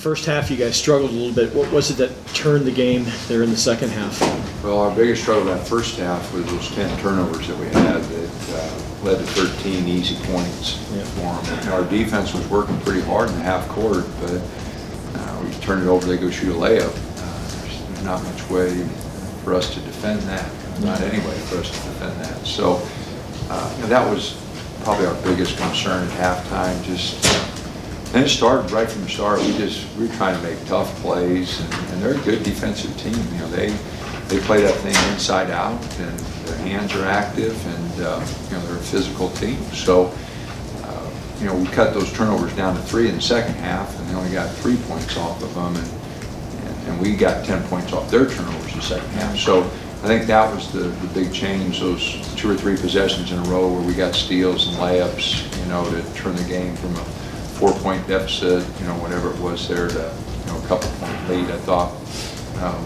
first half you guys struggled a little bit. What was it that turned the game there in the second half? Well, our biggest struggle that first half was those 10 turnovers that we had that led to 13 easy points for them. And our defense was working pretty hard in the half court, but we turn it over, they go shoot a layup. There's not much way for us to defend that. Not any way for us to defend that. So that was probably our biggest concern at halftime. And it started right from the start. We were trying to make tough plays, and they're a good defensive team. You know, they play that thing inside out, and their hands are active, and they're a physical team. So we cut those turnovers down to 3 in the second half, and they only got 3 points off of them, and we got 10 points off their turnovers in the second half. So I think that was the big change. Those 2 or 3 possessions in a row where we got steals and layups, to turn the game from a 4-point deficit, whatever it was there, to a couple-point lead. I thought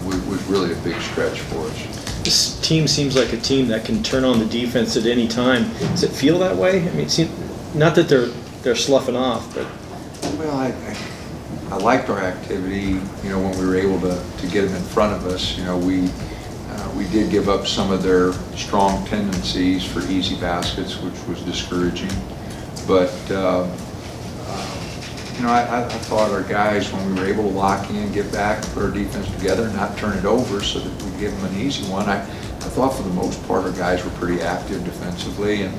was really a big stretch for us. This team seems like a team that can turn on the defense at any time. Does it feel that way? I mean, not that they're sloughing off, but well, I liked our activity. When we were able to get them in front of us. We did give up some of their strong tendencies for easy baskets, which was discouraging. But I thought our guys, when we were able to lock in, get back, put our defense together, and not turn it over so that we give them an easy one, I thought for the most part our guys were pretty active defensively. And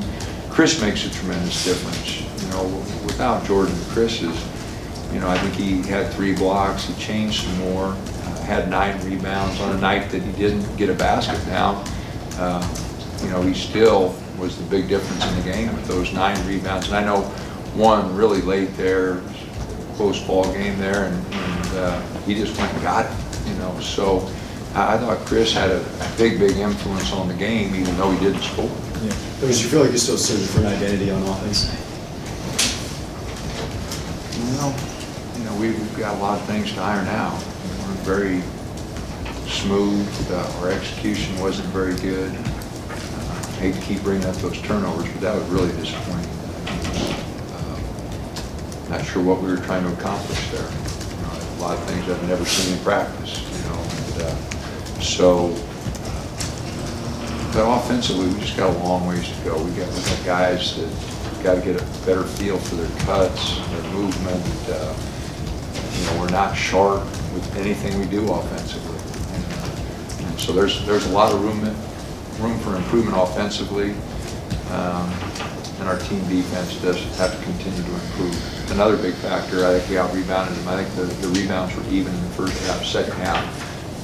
Chris makes a tremendous difference. Without Jordan, Chris is, I think he had 3 blocks, he changed some more, had 9 rebounds on a night that he didn't get a basket down. He still was the big difference in the game with those 9 rebounds. And I know one really late there, close ball game there, and he just went and got it. So I thought Chris had a big influence on the game, even though he didn't score. Yeah. Because you feel like you're still searching for an identity on offense? We've got a lot of things to iron out. We're very smooth. Our execution wasn't very good. I hate to keep bringing up those turnovers, but that was really disappointing. Not sure what we were trying to accomplish there. A lot of things I've never seen in practice. But offensively, we just got a long ways to go. We got guys that got to get a better feel for their cuts, their movement. We're not sharp with anything we do offensively. And so there's a lot of room for improvement offensively. And our team defense does have to continue to improve. Another big factor, I think we out-rebounded them. I think the rebounds were even in the first half, second half.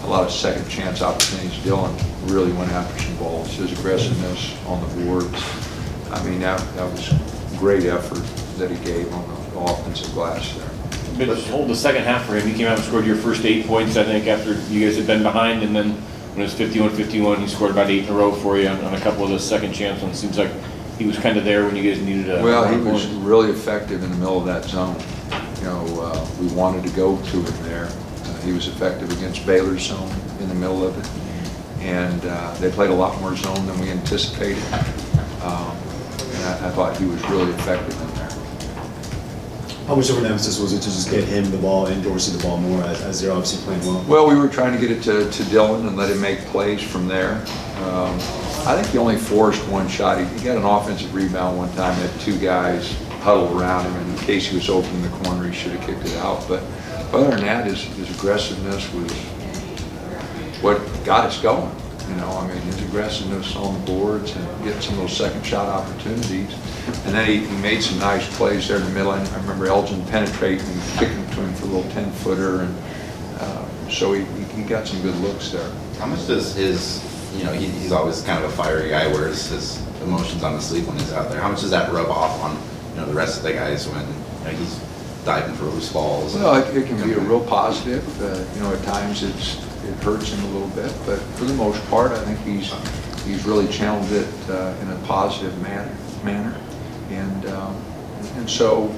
A lot of second chance opportunities. Dylan really went after some balls. His aggressiveness on the boards. I mean, that was great effort that he gave on the offensive glass there. But hold the second half for him. He came out and scored your first 8 points, I think, after you guys had been behind, and then when it was 51-51, he scored about 8 in a row for you on a couple of those second chance ones. Seems like he was kind of there when you guys needed a. Well, he was really effective in the middle of that zone. We wanted to go to him there. He was effective against Baylor's zone in the middle of it, and they played a lot more zone than we anticipated. And I thought he was really effective in there. How much of an emphasis was it to just get him the ball and Dorsey the ball more as they're obviously playing well? Well, we were trying to get it to Dylan and let him make plays from there. I think he only forced one shot. He got an offensive rebound one time, had 2 guys huddled around him, and in case he was open in the corner, he should have kicked it out. But other than that, his aggressiveness was what got us going. His aggressiveness on the boards and getting some of those second shot opportunities. And then he made some nice plays there in the middle. I remember Elgin penetrating and kicking to him for a little 10-footer. And so he got some good looks there. How much does his, he's always kind of a fiery guy, wears his emotions on the sleeve when he's out there. How much does that rub off on, the rest of the guys when he's diving for loose balls? Well, it can be a real positive. At times it hurts him a little bit, but for the most part, I think he's really channeled it in a positive manner. And so,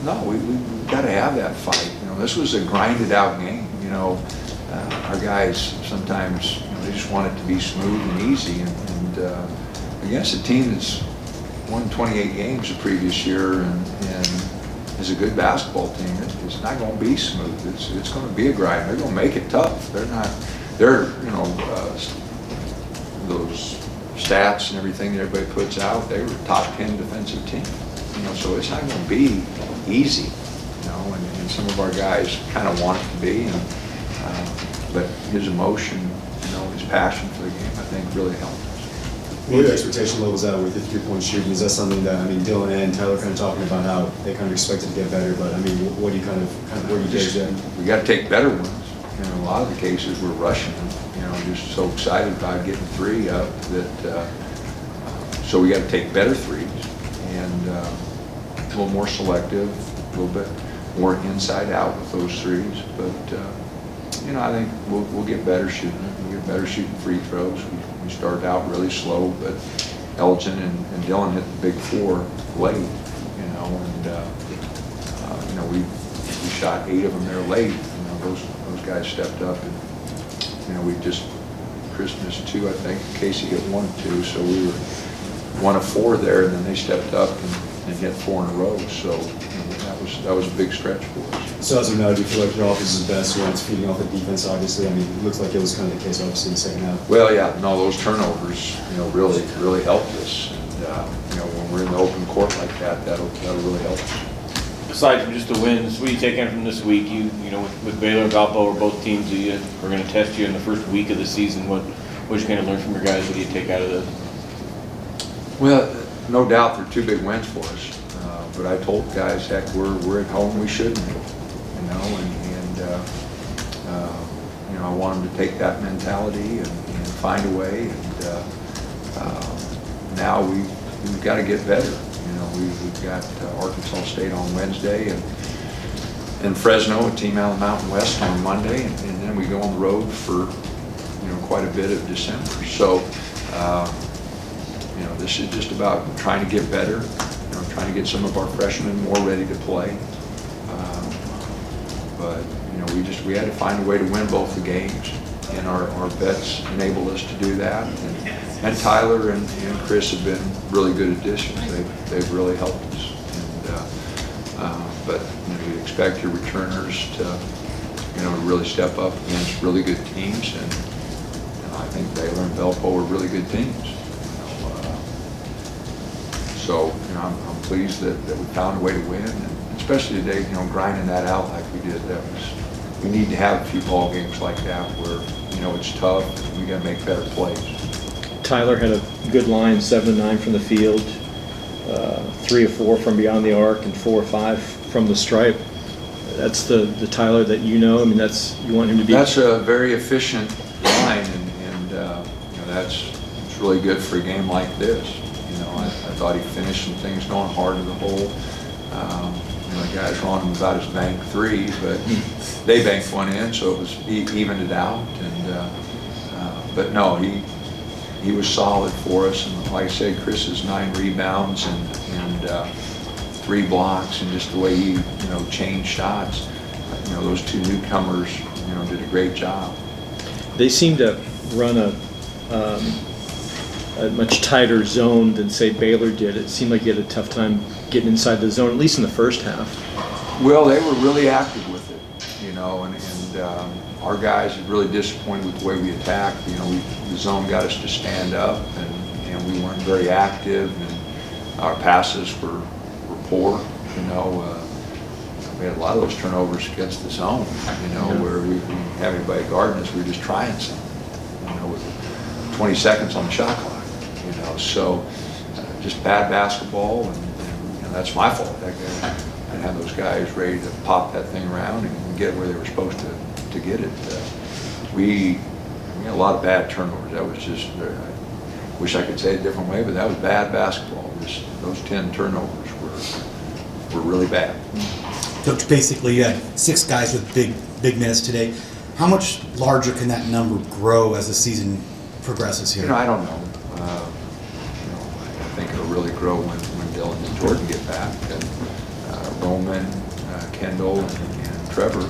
no, we've got to have that fight. This was a grinded out game. Our guys sometimes they just want it to be smooth and easy, and against a team that's won 28 games the previous year, and is a good basketball team. It's not going to be smooth. It's going to be a grind. They're going to make it tough. They're those stats and everything that everybody puts out, they were a top 10 defensive team. So it's not going to be easy, and some of our guys kind of want it to be, but his emotion, his passion for the game, I think really helped us. What are your expectation levels at with the three-point shooting? Is that something that, Dylan and Tyler kind of talking about how they kind of expect it to get better, but what do you kind of where do you gauge that? We got to take better ones. In a lot of the cases, we're rushing them. Just so excited about getting three up that, so we got to take better threes and a little more selective, a little bit more inside out with those threes. But, I think we'll get better shooting it. We'll get better shooting free throws. We started out really slow, but Elgin and Dylan hit the big four late, and we shot 8 of them there late. Those guys stepped up, and we just Chris missed 2, I think. Casey hit 1 or 2, so we were 1 of 4 there, and then they stepped up and hit 4 in a row. So that was a big stretch for us. So as of now, do you feel like your offense is best when it's feeding off the defense? Obviously, it looks like it was kind of the case obviously in the second half. Well, yeah, no, those turnovers, really helped us, and when we're in the open court like that, that'll really help us. Aside from just the wins, what do you take in from this week? With Baylor and Valpo, both teams are going to test you in the first week of the season. What you going to learn from your guys? What do you take out of this? Well, no doubt they're 2 big wins for us. But I told guys, heck, we're at home, we shouldn't, and I want them to take that mentality and find a way. And now we've got to get better. We've got Arkansas State on Wednesday and Fresno, a team out of the Mountain West, on Monday, and then we go on the road for quite a bit of December. So this is just about trying to get better, trying to get some of our freshmen more ready to play. But we had to find a way to win both the games, and our vets enabled us to do that. And Tyler and Chris have been really good additions. They've really helped us. But you expect your returners to really step up against really good teams, and I think Baylor and Valpo are really good teams. So I'm pleased that we found a way to win, and especially today, grinding that out like we did. We need to have a few ball games like that where it's tough and we got to make better plays. Tyler had a good line, 7 of 9 from the field, 3 of 4 from beyond the arc, and 4 or 5 from the stripe. That's the Tyler that you want him to be. That's a very efficient line, and it's really good for a game like this. I thought he finished some things going hard to the hole. The guys were on him about his bank 3, but they banked 1 in, so it was evened it out. But no, he was solid for us, and like I said, Chris's 9 rebounds and 3 blocks, and just the way he changed shots. Those 2 newcomers did a great job. They seem to run a much tighter zone than say Baylor did. It seemed like you had a tough time getting inside the zone, at least in the first half. Well, they were really active with it, and our guys are really disappointed with the way we attacked. The zone got us to stand up, and we weren't very active, and our passes were poor. We had a lot of those turnovers against the zone, where we didn't have anybody guarding us. We were just trying something, with 20 seconds on the shot clock. So just bad basketball, and that's my fault. I didn't have those guys ready to pop that thing around and get where they were supposed to get it. We had a lot of bad turnovers. That was just, I wish I could say it a different way, but that was bad basketball. Those 10 turnovers were really bad. Coach, basically you had 6 guys with big minutes today. How much larger can that number grow as the season progresses here? I don't know. I think it'll really grow when Dylan and Jordan get back, and Roman, Kendall, and Trevor,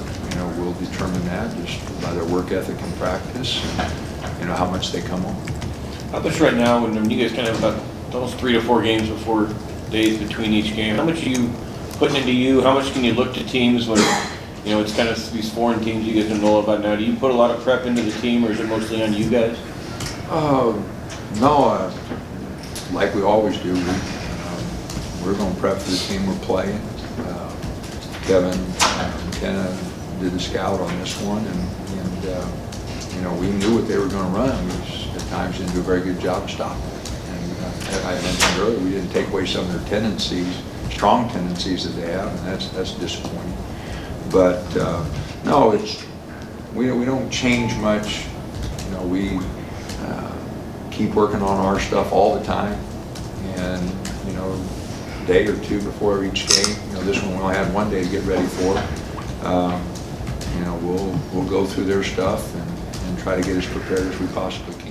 will determine that just by their work ethic and practice, and how much they come on. How much right now, when you guys kind of have about almost 3 to 4 games before days between each game, how much do you putting into you, how much can you look to teams when, you know, it's kind of these foreign teams you guys don't know about now? Do you put a lot of prep into the team, or is it mostly on you guys? No, like we always do, we're going to prep for the team we're playing. Kevin McKenna did the scout on this one, and you know, we knew what they were going to run. We just, at times didn't do a very good job of stopping it. And as I mentioned earlier, we didn't take away some of their tendencies, strong tendencies that they have, and that's disappointing. But no, we don't change much. You know, we keep working on our stuff all the time, and you know, a day or two before each game. You know, this one we only had one day to get ready for. You know, we'll go through their stuff and try to get as prepared as we possibly can.